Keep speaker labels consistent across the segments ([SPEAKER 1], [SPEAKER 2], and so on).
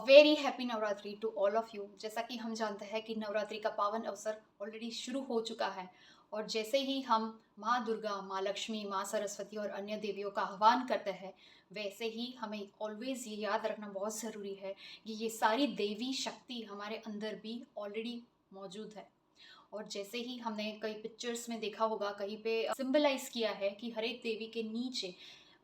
[SPEAKER 1] Very happy Navratri to all of you. जैसा कि हम जानते हैं कि नवरात्रि का पावन अवसर ऑलरेडी शुरू हो चुका है और जैसे ही हम माँ दुर्गा, माँ लक्ष्मी, माँ सरस्वती और अन्य देवियों का आह्वान करते हैं, वैसे ही हमें ऑलवेज ये याद रखना बहुत ज़रूरी है कि ये सारी देवी शक्ति हमारे अंदर भी ऑलरेडी मौजूद है। और जैसे ही हमने कई पिक्चर्स में देखा होगा, कहीं पे सिंबलाइज किया है कि हर एक देवी के नीचे,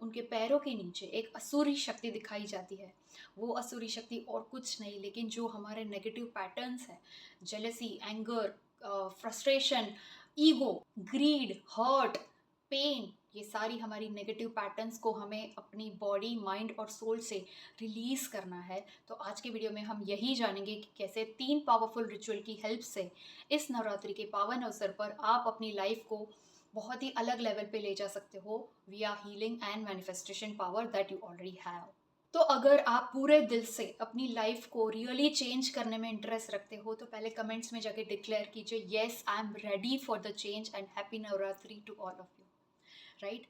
[SPEAKER 1] उनके पैरों के नीचे एक असुरी शक्ति दिखाई जाती है। वो असुरी शक्ति और कुछ नहीं लेकिन जो हमारे नेगेटिव पैटर्न्स है, jealousy, anger, frustration, ego, greed, hurt, pain, ये सारी हमारी नेगेटिव पैटर्न्स को हमें अपनी बॉडी, माइंड और सोल से रिलीज करना है। तो आज के वीडियो में हम यही जानेंगे कि कैसे 3 पावरफुल रिचुअल की हेल्प से इस नवरात्रि के पावन अवसर पर आप अपनी लाइफ को बहुत ही अलग लेवल पे ले जा सकते हो विया healing and manifestation power that you already have. तो अगर आप पूरे दिल से अपनी लाइफ को रियली चेंज करने में इंटरेस्ट रखते हो तो पहले कमेंट्स में जाके डिक्लेयर कीजिए, yes I am ready for the change and happy Navratri to all of you. Right?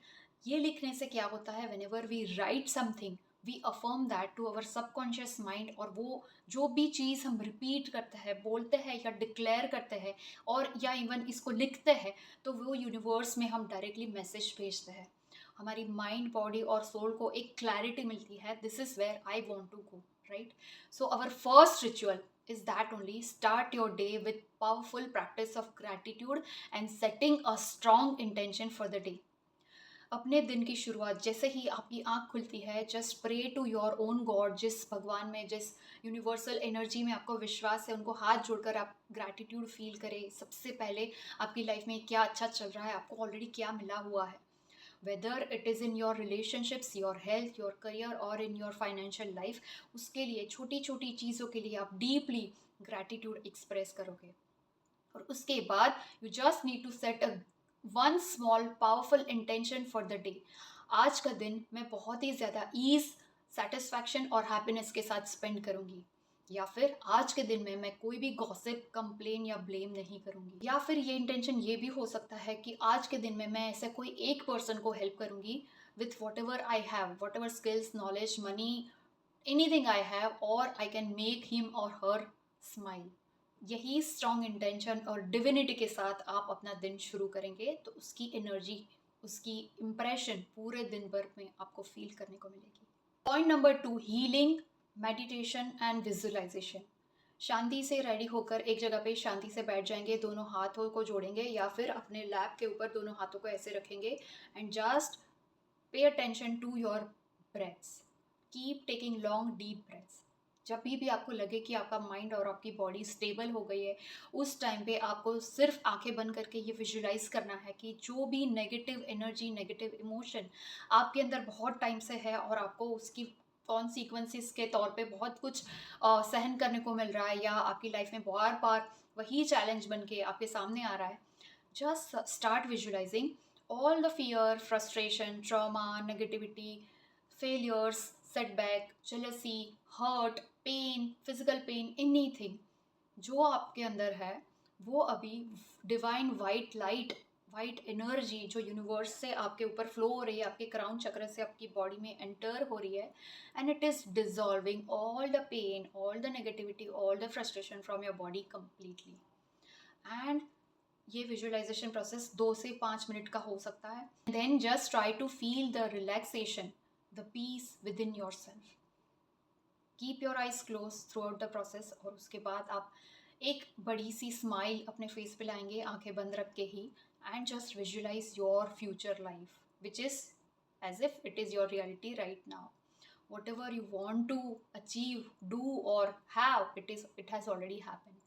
[SPEAKER 1] ये लिखने से क्या होता है, whenever we write something we affirm that to our subconscious mind, और वो जो भी चीज़ हम रिपीट करते हैं, बोलते हैं या डिक्लेयर करते हैं और या इवन इसको लिखते हैं, तो वो यूनिवर्स में हम डायरेक्टली मैसेज भेजते हैं। हमारी माइंड, बॉडी और सोल को एक क्लैरिटी मिलती है, this is where I want to go. Right? So our first ritual is that only start your day with powerful practice of gratitude and setting a strong intention for the day. अपने दिन की शुरुआत जैसे ही आपकी आंख खुलती है, just pray to your own god. जिस भगवान में, जिस यूनिवर्सल एनर्जी में आपको विश्वास है, उनको हाथ जोड़कर आप ग्रैटिट्यूड फील करें। सबसे पहले आपकी लाइफ में क्या अच्छा चल रहा है, आपको ऑलरेडी क्या मिला हुआ है, whether it is in your relationships, your health, your career और इन योर फाइनेंशियल लाइफ। उसके लिए छोटी छोटी चीज़ों के लिए आप डीपली ग्रैटिट्यूड एक्सप्रेस करोगे। और उसके बाद you just need to set a one small powerful intention for the day. आज का दिन मैं बहुत ही ज़्यादा ईज, सेटिस्फैक्शन और हैप्पीनेस के साथ स्पेंड करूँगी, या फिर आज के दिन में मैं कोई भी गॉसिप, कंप्लेन या ब्लेम नहीं करूँगी। या फिर ये इंटेंशन ये भी हो सकता है कि आज के दिन में मैं ऐसे कोई एक पर्सन को हेल्प करूँगी with what ever I have, what ever skills, knowledge, money, anything I have, और आई कैन मेक हिम और हर स्माइल। यही स्ट्रॉन्ग इंटेंशन और डिविनिटी के साथ आप अपना दिन शुरू करेंगे तो उसकी एनर्जी, उसकी इम्प्रेशन पूरे दिन भर में आपको फील करने को मिलेगी। Point number 2, healing, meditation and visualisation. शांति से रेडी होकर एक जगह पे शांति से बैठ जाएंगे, दोनों हाथों को जोड़ेंगे या फिर अपने लैप के ऊपर दोनों हाथों को ऐसे रखेंगे and just pay attention to your breaths. Keep taking long deep breaths. जब भी आपको लगे कि आपका माइंड और आपकी बॉडी स्टेबल हो गई है, उस टाइम पे आपको सिर्फ आंखें बंद करके ये विजुलाइज करना है कि जो भी नेगेटिव एनर्जी, नेगेटिव इमोशन आपके अंदर बहुत टाइम से है और आपको उसकी कॉन्सिक्वेंसेस के तौर पे बहुत कुछ सहन करने को मिल रहा है, या आपकी लाइफ में बार बार वही चैलेंज बन के आपके सामने आ रहा है, just start visualizing all the fear, frustration, trauma, negativity, failures, setback, jealousy, hurt, pain, physical pain, anything जो आपके अंदर है, वो अभी divine white light, white energy जो यूनिवर्स से आपके ऊपर फ्लो हो रही है, आपके क्राउन चक्र से आपकी बॉडी में एंटर हो रही है, and it is dissolving all the pain, all the negativity, all the frustration from your body completely. And ये विजुअलाइजेशन प्रोसेस 2 से 5 मिनट का हो सकता है। Then just try to feel the relaxation, the peace within yourself. Keep your eyes close throughout the process, और उसके बाद आप एक बड़ी सी स्माइल अपने फेस पे लाएंगे, आंखें बंद रख के ही, and just visualise your future life which is as if it is your reality right now. Whatever you want to achieve, do or have, it has already happen.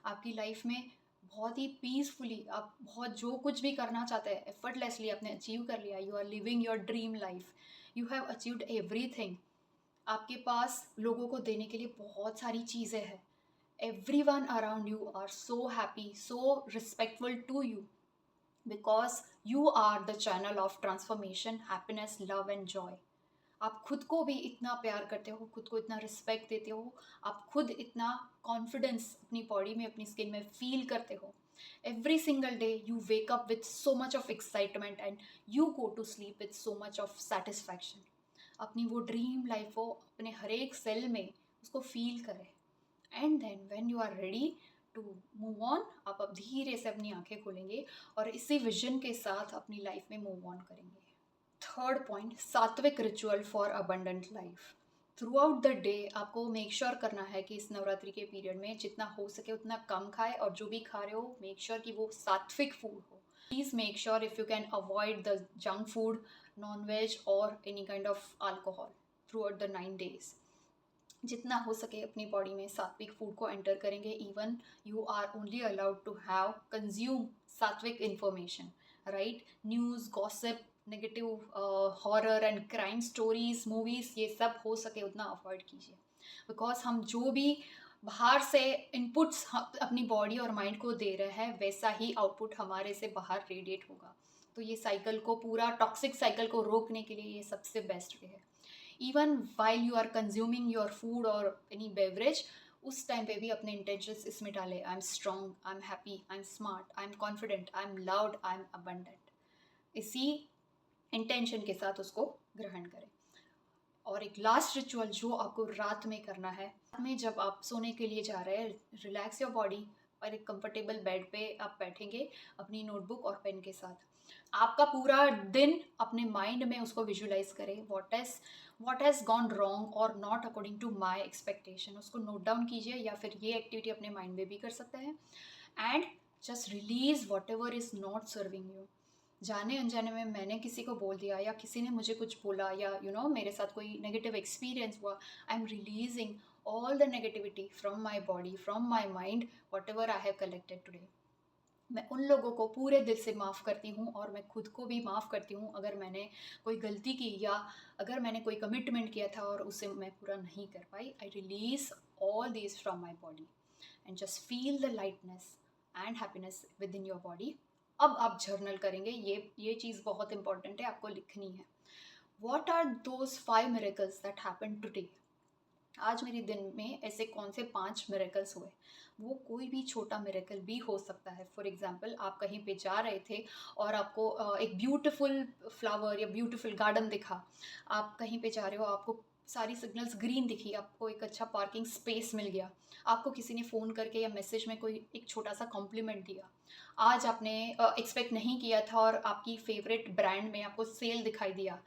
[SPEAKER 1] आपकी life में बहुत ही पीसफुली आप बहुत जो कुछ भी करना चाहते हैं एफर्टलेसली आपने अचीव कर लिया। You are living your dream life, you have achieved everything. आपके पास लोगों को देने के लिए बहुत सारी चीज़ें हैं। Everyone around you are so happy, so respectful to you, because you are the channel of transformation, happiness, love and joy. आप खुद को भी इतना प्यार करते हो, खुद को इतना रिस्पेक्ट देते हो, आप खुद इतना कॉन्फिडेंस अपनी बॉडी में, अपनी स्किन में फील करते हो। Every single day you wake up with so much of excitement and you go to sleep with so much of satisfaction. अपनी वो ड्रीम लाइफ को अपने हर एक सेल में उसको फील करें, and then when you are ready to move on, आप अब धीरे से अपनी आंखें खोलेंगे और इसी विजन के साथ अपनी लाइफ में मूव ऑन करेंगे। थर्ड पॉइंट, सात्विक ritual for abundant life. Through out the day आपको मेक श्योर करना है कि इस नवरात्रि के पीरियड में जितना हो सके उतना कम खाए, और जो भी खा रहे हो मेक श्योर कि वो सात्विक फूड हो। Please make sure if you can avoid the junk food, non veg और any kind of alcohol throughout the 9 days। जितना हो सके अपनी बॉडी में सात्विक फूड को एंटर करेंगे। Even you are only allowed to have consume सात्विक information, right? News, gossip, negative horror and crime stories, movies, ये सब हो सके उतना अवॉइड कीजिए। बिकॉज हम जो भी बाहर से इनपुट्स अपनी बॉडी और माइंड को दे रहे हैं वैसा ही आउटपुट हमारे से बाहर रेडिएट होगा। तो ये साइकिल को, पूरा टॉक्सिक साइकिल को रोकने के लिए ये सबसे बेस्ट वे है। Even while you are consuming your food और एनी बेवरेज, उस टाइम पे भी अपने इंटेंशंस इसमें डालें। I am strong, I am happy, I am smart, I am confident, I am loud, I am abundant. इसी intention के साथ उसको ग्रहण करें। और एक लास्ट रिचुअल जो आपको रात में करना है, रात में जब आप सोने के लिए जा रहे हैं, रिलैक्स योर बॉडी और एक कंफर्टेबल बेड पे आप बैठेंगे अपनी नोटबुक और पेन के साथ। आपका पूरा दिन अपने माइंड में उसको विजुलाइज करें, व्हाट हैज़ गॉन रॉन्ग और not according to my expectation, उसको नोट डाउन कीजिए, या फिर ये एक्टिविटी अपने माइंड में भी कर सकते हैं। And just release what ever is not serving you. जाने अनजाने में मैंने किसी को बोल दिया, या किसी ने मुझे कुछ बोला, या मेरे साथ कोई नेगेटिव एक्सपीरियंस हुआ, I am releasing all the negativity from my body, from my mind, what ever I have collected today. मैं उन लोगों को पूरे दिल से माफ़ करती हूँ, और मैं खुद को भी माफ़ करती हूँ अगर मैंने कोई गलती की, या अगर मैंने कोई कमिटमेंट किया था और उसे मैं पूरा नहीं कर पाई। I release all these from my body and just feel the lightness and happiness within your body. अब आप जर्नल करेंगे, ये चीज़ बहुत इंपॉर्टेंट है, आपको लिखनी है। What are those 5 miracles that happen today? आज मेरे दिन में ऐसे कौन से 5 मिरेकल्स हुए? वो कोई भी छोटा मिरेकल भी हो सकता है। फॉर एग्जाम्पल, आप कहीं पे जा रहे थे और आपको एक ब्यूटीफुल फ्लावर या ब्यूटीफुल गार्डन दिखा। आप कहीं पे जा रहे हो, आपको सारी सिग्नल्स ग्रीन दिखी, आपको एक अच्छा पार्किंग स्पेस मिल गया, आपको किसी ने फ़ोन करके या मैसेज में कोई एक छोटा सा कॉम्प्लीमेंट दिया। आज आपने एक्सपेक्ट नहीं किया था और आपकी फेवरेट ब्रांड में आपको सेल दिखाई दिया।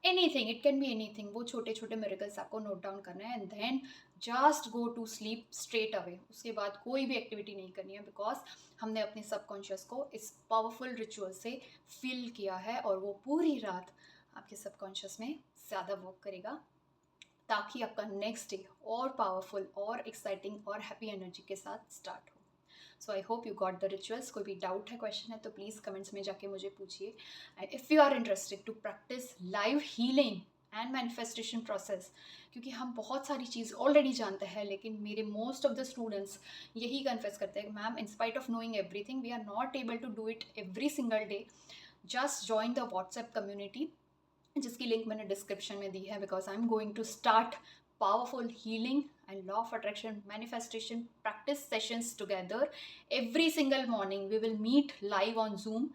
[SPEAKER 1] Anything, it can be anything. वो छोटे छोटे मिरेकल्स आपको नोट डाउन करना है, and then just go to sleep straight away. उसके बाद कोई भी एक्टिविटी नहीं करनी है, बिकॉज हमने अपने सबकॉन्शियस को इस पावरफुल रिचुअल से फिल किया है, और वो पूरी रात आपके सबकॉन्शियस में ज़्यादा वर्क करेगा, ताकि आपका नेक्स्ट डे और पावरफुल और एक्साइटिंग और हैप्पी एनर्जी के साथ स्टार्ट हो। So I hope you got the rituals. कोई भी डाउट है, क्वेश्चन है, तो प्लीज़ कमेंट्स में जाके मुझे पूछिए। And if you are interested to practice live healing and manifestation process, क्योंकि हम बहुत सारी चीज़ ऑलरेडी जानते हैं, लेकिन मेरे मोस्ट ऑफ द स्टूडेंट्स यही कन्फेस करते हैं, ma'am in spite of knowing everything we are not able to do it every single day. Just join the WhatsApp community, जिसकी लिंक मैंने डिस्क्रिप्शन में दी है, because I am going to start powerful healing and law of attraction manifestation practice sessions together every single morning. We will meet live on Zoom.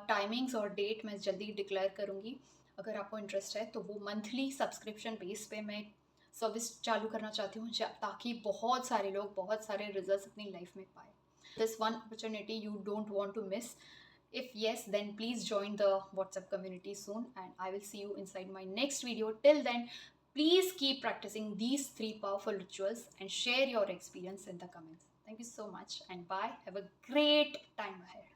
[SPEAKER 1] Timings और date मैं जल्दी declare करूँगी। अगर आपको इंटरेस्ट है तो वो मंथली सब्सक्रिप्शन बेस पे मैं सर्विस चालू करना चाहती हूँ, ताकि बहुत सारे लोग बहुत सारे रिजल्ट्स अपनी लाइफ में पाए। This one opportunity you don't want to miss. If yes, then please join the WhatsApp community soon, and I will see you inside my next video. Till then, please keep practicing these 3 powerful rituals and share your experience in the comments. Thank you so much, and bye. Have a great time ahead.